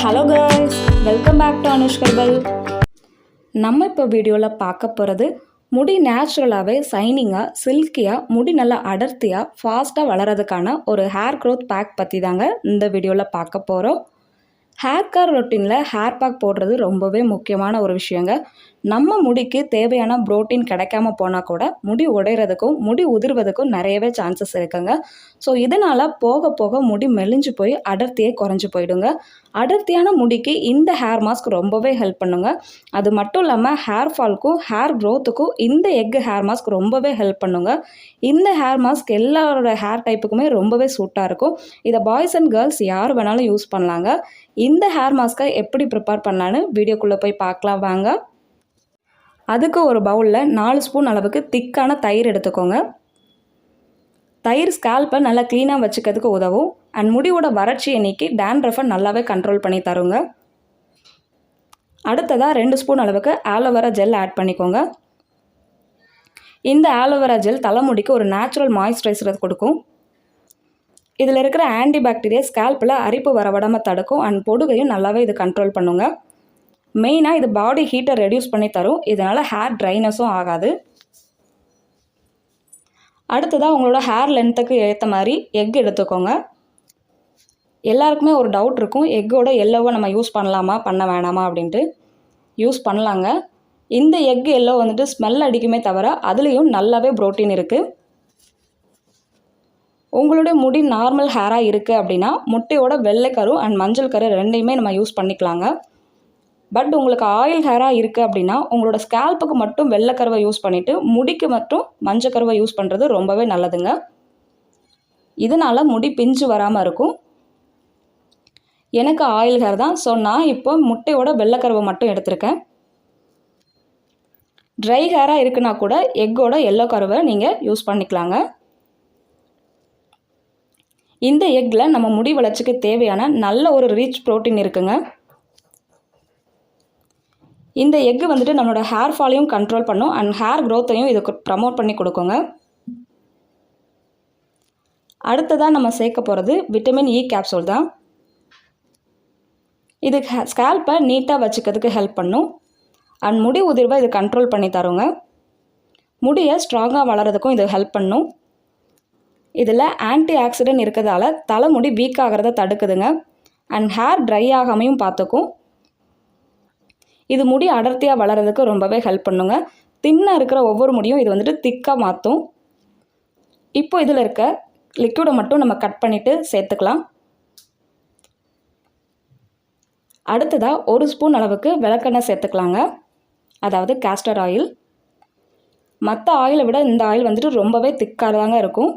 Hello guys, welcome back to Anush herbal. நம்ம இப்போ வீடியோவில் பார்க்க போகிறது முடி நேச்சுரலாகவே சைனிங்காக சில்கியாக முடி நல்லா அடர்த்தியாக ஃபாஸ்ட்டாக வளர்கிறதுக்கான ஒரு ஹேர் க்ரோத் பேக் பற்றி தாங்க இந்த வீடியோவில் பார்க்க போகிறோம். ஹேர் கேர் ரொட்டீனில் ஹேர் பேக் போடுறது ரொம்பவே முக்கியமான ஒரு விஷயங்க. நம்ம முடிக்கு தேவையான புரோட்டீன் கிடைக்காம போனால் கூட முடி உடைகிறதுக்கும் முடி உதிர்வதுக்கும் நிறையவே சான்சஸ் இருக்குங்க. ஸோ இதனால் போக போக முடி மெலிஞ்சு போய் அடர்த்தியே குறைஞ்சி போயிடுங்க. அடர்த்தியான முடிக்கு இந்த ஹேர் மாஸ்க் ரொம்பவே ஹெல்ப் பண்ணுங்க. அது மட்டும் இல்லாமல் ஹேர் ஃபால்க்கும் ஹேர் க்ரோத்துக்கும் இந்த எக் ஹேர் மாஸ்க் ரொம்பவே ஹெல்ப் பண்ணுங்க. இந்த ஹேர் மாஸ்க் எல்லாரோட ஹேர் டைப்புக்குமே ரொம்பவே சூட்டாக இருக்கும். இதை பாய்ஸ் அண்ட் கேர்ள்ஸ் யார் வேணாலும் யூஸ் பண்ணலாங்க. இந்த ஹேர் மாஸ்க்கை எப்படி ப்ரிப்பேர் பண்ணலான்னு வீடியோக்குள்ளே போய் பார்க்கலாம் வாங்க. அதுக்கு ஒரு பவுலில் 4 ஸ்பூன் அளவுக்கு திக்கான தயிர் எடுத்துக்கோங்க. தயிர் ஸ்கேல்ப்பை நல்லா க்ளீனாக வச்சுக்கிறதுக்கு உதவும் அண்ட் முடியோட வறட்சியை நீக்கி டேண்ட்ரஃபை நல்லாவே கண்ட்ரோல் பண்ணி தருங்க. அடுத்ததாக 2 ஸ்பூன் அளவுக்கு ஆலோவேரா ஜெல் ஆட் பண்ணிக்கோங்க. இந்த ஆலோவேரா ஜெல் தலைமுடிக்கு ஒரு நேச்சுரல் மாய்ஸ்சரைசர் கொடுக்கும். இதில் இருக்கிற ஆன்டிபாக்டீரியா ஸ்கேல்ப்பில் அரிப்பு வரவிடாமல் தடுக்கும் அண்ட் பொடுகையும் நல்லாவே இது கண்ட்ரோல் பண்ணுங்க. மெயினாக இது பாடி ஹீட்டை ரெடியூஸ் பண்ணி தரும். இதனால் ஹேர் ட்ரைனஸும் ஆகாது. அடுத்ததாக உங்களோட ஹேர் லென்த்துக்கு ஏற்ற மாதிரி எக் எடுத்துக்கோங்க. எல்லாருக்குமே ஒரு டவுட் இருக்கும், எக்கோட எல்லோவை நம்ம யூஸ் பண்ணலாமா பண்ண வேணாமா அப்படின்ட்டு. யூஸ் பண்ணலாங்க. இந்த எக் எல்லோ வந்துட்டு ஸ்மெல் அடிக்குமே தவிர அதுலேயும் நல்லாவே ப்ரோட்டீன் இருக்குது. உங்களுடைய முடி நார்மல் ஹேராக இருக்குது அப்படின்னா முட்டையோட வெள்ளைக்கரு அண்ட் மஞ்சள் கரு ரெண்டையுமே நம்ம யூஸ் பண்ணிக்கலாங்க. பட் உங்களுக்கு ஆயில் ஹேராக இருக்குது அப்படின்னா உங்களோட ஸ்கேல்ப்புக்கு மட்டும் வெள்ளைக்கருவை யூஸ் பண்ணிவிட்டு முடிக்கு மட்டும் மஞ்சள் கருவை யூஸ் பண்ணுறது ரொம்பவே நல்லதுங்க. இதனால் முடி பிஞ்சு வராமல் இருக்கும். எனக்கு ஆயில் ஹேர் தான், ஸோ நான் இப்போ முட்டையோட வெள்ளைக்கருவை மட்டும் எடுத்திருக்கேன். ட்ரை ஹேராக இருக்குன்னா கூட எக்கோட எல்லோ கருவை நீங்கள் யூஸ் பண்ணிக்கலாங்க. இந்த எக்கில் நம்ம முடி வளர்ச்சிக்கு தேவையான நல்ல ஒரு ரிச் ப்ரோட்டீன் இருக்குங்க. இந்த எக்கு வந்துட்டு நம்மளோட ஹேர் ஃபாலையும் கண்ட்ரோல் பண்ணும் அண்ட் ஹேர் க்ரோத்தையும் இதுக்கு ப்ரமோட் பண்ணி கொடுக்குங்க. அடுத்ததாக நம்ம சேர்க்க போகிறது விட்டமின் இ கேப்சூல் தான். இது ஸ்கேல்ப்பை நீட்டாக வச்சுக்கிறதுக்கு ஹெல்ப் பண்ணும் அண்ட் முடி உதிர்வை இது கண்ட்ரோல் பண்ணி தருங்க. முடியை ஸ்ட்ராங்காக வளர்கிறதுக்கும் இது ஹெல்ப் பண்ணும். இதில் ஆன்டி ஆக்சிடென்ட் இருக்கிறதால தலைமுடி வீக் ஆகிறத தடுக்குதுங்க அண்ட் ஹேர் ட்ரை ஆகாமையும் பார்த்துக்கும். இது முடி அடர்த்தியாக வளர்கிறதுக்கு ரொம்பவே ஹெல்ப் பண்ணுங்க. தின்னாக இருக்கிற ஒவ்வொரு முடியும் இது வந்துட்டு திக்காக மாற்றும். இப்போ இதில் இருக்க லிக்விடை மட்டும் நம்ம கட் பண்ணிவிட்டு சேர்த்துக்கலாம். அடுத்ததாக 1 ஸ்பூன் அளவுக்கு விளக்கெண்ணெய் சேர்த்துக்கலாங்க, அதாவது கேஸ்டர் ஆயில். மற்ற ஆயிலை விட இந்த ஆயில் வந்துட்டு ரொம்பவே திக்காக தாங்க இருக்கும்.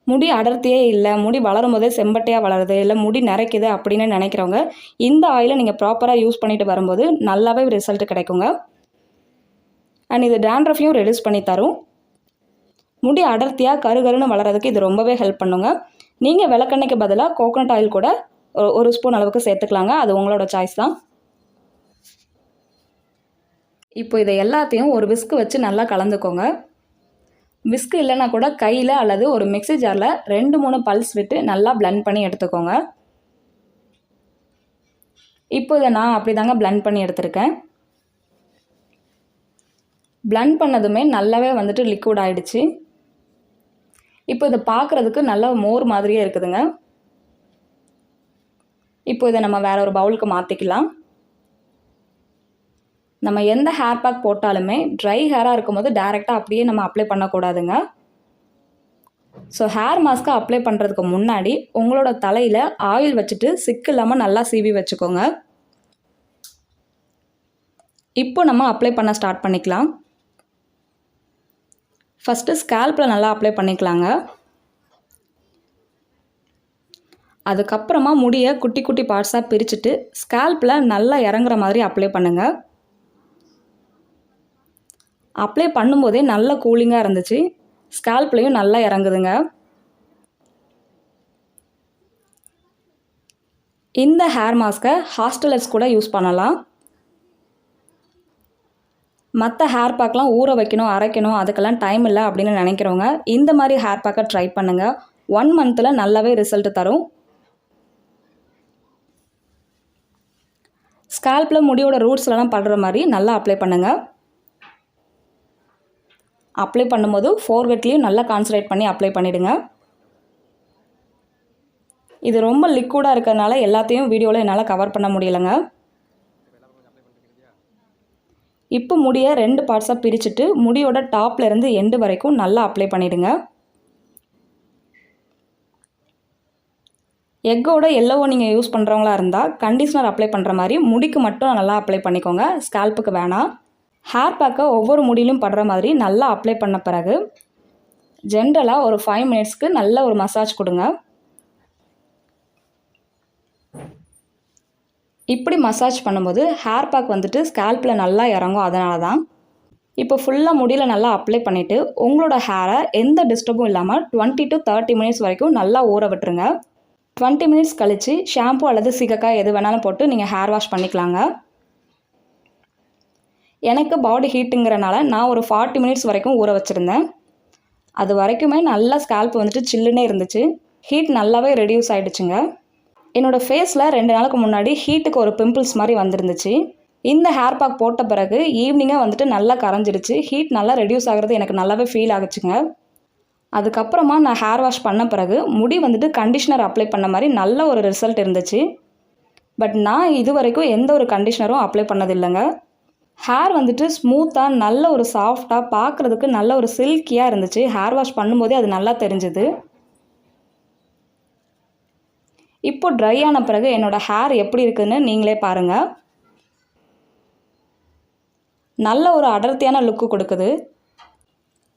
முடி அடர்த்தியே இல்லை, முடி வளரும் போதே செம்பட்டையாக வளருது, இல்லை முடி நரைக்குது அப்படின்னு நினைக்கிறவங்க இந்த ஆயிலை நீங்கள் ப்ராப்பராக யூஸ் பண்ணிட்டு வரும்போது நல்லாவே ரிசல்ட் கிடைக்குங்க. அண்ட் இது டேண்ட்ரஃபையும் ரெடியூஸ் பண்ணி தரும். முடி அடர்த்தியாக கருகருன்னு வளர்கிறதுக்கு இது ரொம்பவே ஹெல்ப் பண்ணுங்க. நீங்கள் விளக்கெண்ணெய்க்கு பதிலாக கோகோனட் ஆயில் கூட 1 ஸ்பூன் அளவுக்கு சேர்த்துக்கலாங்க, அது உங்களோட சாய்ஸ் தான். இப்போ இதை எல்லாத்தையும் ஒரு விஸ்க் வச்சு நல்லா கலந்துக்கோங்க. விஸ்க் இல்லைனா கூட கையில் அல்லது ஒரு மிக்ஸி ஜாரில் 2-3 பல்ஸ் விட்டு நல்லா பிளெண்ட் பண்ணி எடுத்துக்கோங்க. இப்போ இதை நான் அப்படி தாங்க பிளெண்ட் பண்ணி எடுத்திருக்கேன். பிளெண்ட் பண்ணதுமே நல்லாவே வந்துட்டு லிக்விட் ஆகிடுச்சு. இப்போ இதை பார்க்குறதுக்கு நல்லா மோர் மாதிரியே இருக்குதுங்க. இப்போ இதை நம்ம வேற ஒரு பவுலுக்கு மாற்றிக்கலாம். நம்ம எந்த ஹேர் பேக் போட்டாலுமே ட்ரை ஹேராக இருக்கும்போது டைரெக்டாக அப்படியே நம்ம அப்ளை பண்ணக்கூடாதுங்க. ஸோ ஹேர் மாஸ்க்கை அப்ளை பண்ணுறதுக்கு முன்னாடி உங்களோட தலையில் ஆயில் வச்சுட்டு சிக்கு இல்லாமல் நல்லா சீவி வச்சுக்கோங்க. இப்போ நம்ம அப்ளை பண்ண ஸ்டார்ட் பண்ணிக்கலாம். ஃபஸ்ட்டு ஸ்கேல்ப்பில் நல்லா அப்ளை பண்ணிக்கலாங்க. அதுக்கப்புறமா முடியை குட்டி குட்டி பார்ட்ஸாக பிரிச்சுட்டு ஸ்கேல்ப்பில் நல்லா இறங்குற மாதிரி அப்ளை பண்ணுங்கள். அப்ளை பண்ணும்போதே நல்ல கூலிங்காக இருந்துச்சு. ஸ்கேல்ப்லேயும் நல்லா இறங்குதுங்க. இந்த ஹேர் மாஸ்க்கை ஹாஸ்டலர்ஸ் கூட யூஸ் பண்ணலாம். மற்ற ஹேர் பேக்லாம் ஊற வைக்கணும், அரைக்கணும், அதுக்கெல்லாம் டைம் இல்லை அப்படின்னு நினைக்கிறவங்க இந்த மாதிரி ஹேர் பேக்கை ட்ரை பண்ணுங்கள். 1 மந்தில் நல்லாவே ரிசல்ட் தரும். ஸ்கால்ப்பில் முடியோட ரூட்ஸ்லலாம் படுற மாதிரி நல்லா அப்ளை பண்ணுங்கள். அப்ளை பண்ணும்போது ஃபோர்ஹெட்லேயும் நல்லா கான்சன்ட்ரேட் பண்ணி அப்ளை பண்ணிவிடுங்க. இது ரொம்ப லிக்விடாக இருக்கிறதுனால எல்லாத்தையும் வீடியோவில் என்னால் கவர் பண்ண முடியலைங்க. இப்போ முடியை 2 பார்ட்ஸாக பிரிச்சுட்டு முடியோட டாப்லேருந்து எண்டு வரைக்கும் நல்லா அப்ளை பண்ணிவிடுங்க. எக்கோட எல்லோவோ நீங்கள் யூஸ் பண்ணுறவங்களா இருந்தால் கண்டிஷ்னர் அப்ளை பண்ணுற மாதிரி முடிக்கு மட்டும் நல்லா அப்ளை பண்ணிக்கோங்க, ஸ்கால்ப்புக்கு வேணாம். ஹேர் பேக்கை ஒவ்வொரு முடியிலும் படுற மாதிரி நல்லா அப்ளை பண்ண பிறகு ஜென்ரலாக ஒரு 5 மினிட்ஸ்க்கு நல்ல ஒரு மசாஜ் கொடுங்க. இப்படி மசாஜ் பண்ணும்போது ஹேர் பேக் வந்துட்டு ஸ்கால்ப்பில் நல்லா இறங்கும், அதனால தான். இப்போ ஃபுல்லாக முடியில் நல்லா அப்ளை பண்ணிவிட்டு உங்களோட ஹேரை எந்த டிஸ்டர்பும் இல்லாமல் 20 to 30 மினிட்ஸ் வரைக்கும் நல்லா ஊற விட்டுருங்க. 20 மினிட்ஸ் கழித்து ஷாம்பு அல்லது சிகக்காய் எது வேணாலும் போட்டு நீங்கள் ஹேர் வாஷ் பண்ணிக்கலாங்க. எனக்கு பாடி ஹீட்டுங்கிறனால நான் ஒரு 40 மினிட்ஸ் வரைக்கும் ஊற வச்சுருந்தேன். அது வரைக்குமே நல்லா ஸ்கால்ப் வந்துட்டு சில்லுன்னே இருந்துச்சு. ஹீட் நல்லாவே ரெடியூஸ் ஆகிடுச்சுங்க. என்னோடய ஃபேஸில் 2 நாளுக்கு முன்னாடி ஹீட்டுக்கு ஒரு பிம்பிள்ஸ் மாதிரி வந்துருந்துச்சு. இந்த ஹேர் பேக் போட்ட பிறகு ஈவினிங்காக வந்துட்டு நல்லா கரைஞ்சிடுச்சு. ஹீட் நல்லா ரெடியூஸ் ஆகிறது எனக்கு நல்லாவே ஃபீல் ஆகுச்சுங்க. அதுக்கப்புறமா நான் ஹேர் வாஷ் பண்ண பிறகு முடி வந்துட்டு கண்டிஷ்னர் அப்ளை பண்ண மாதிரி நல்ல ஒரு ரிசல்ட் இருந்துச்சு. பட் நான் இது வரைக்கும் எந்த ஒரு கண்டிஷ்னரும் அப்ளை பண்ணதில்லைங்க. ஹேர் வந்துட்டு ஸ்மூத்தாக நல்ல ஒரு சாஃப்டாக பார்க்குறதுக்கு நல்ல ஒரு சில்கியாக இருந்துச்சு. ஹேர் வாஷ் பண்ணும்போதே அது நல்லா தெரிஞ்சுது. இப்போ ட்ரை ஆன பிறகு என்னோடய ஹேர் எப்படி இருக்குதுன்னு நீங்களே பாருங்கள். நல்ல ஒரு அடர்த்தியான லுக்கு கொடுக்குது.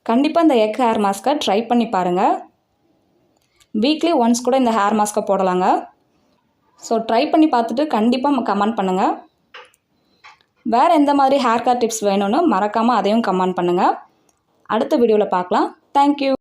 கண்டிப்பாக இந்த எக் ஹேர் மாஸ்க்கை ட்ரை பண்ணி பாருங்கள். வீக்லி ஒன்ஸ் கூட இந்த ஹேர் மாஸ்க்கை போடலாங்க. ஸோ ட்ரை பண்ணி பார்த்துட்டு கண்டிப்பாக கமெண்ட் பண்ணுங்கள். வேறு எந்த மாதிரி ஹேர் கேர் டிப்ஸ் வேணும்னு மறக்காமல் அதையும் கமெண்ட் பண்ணுங்கள். அடுத்த வீடியோவில் பார்க்கலாம். தேங்க்யூ.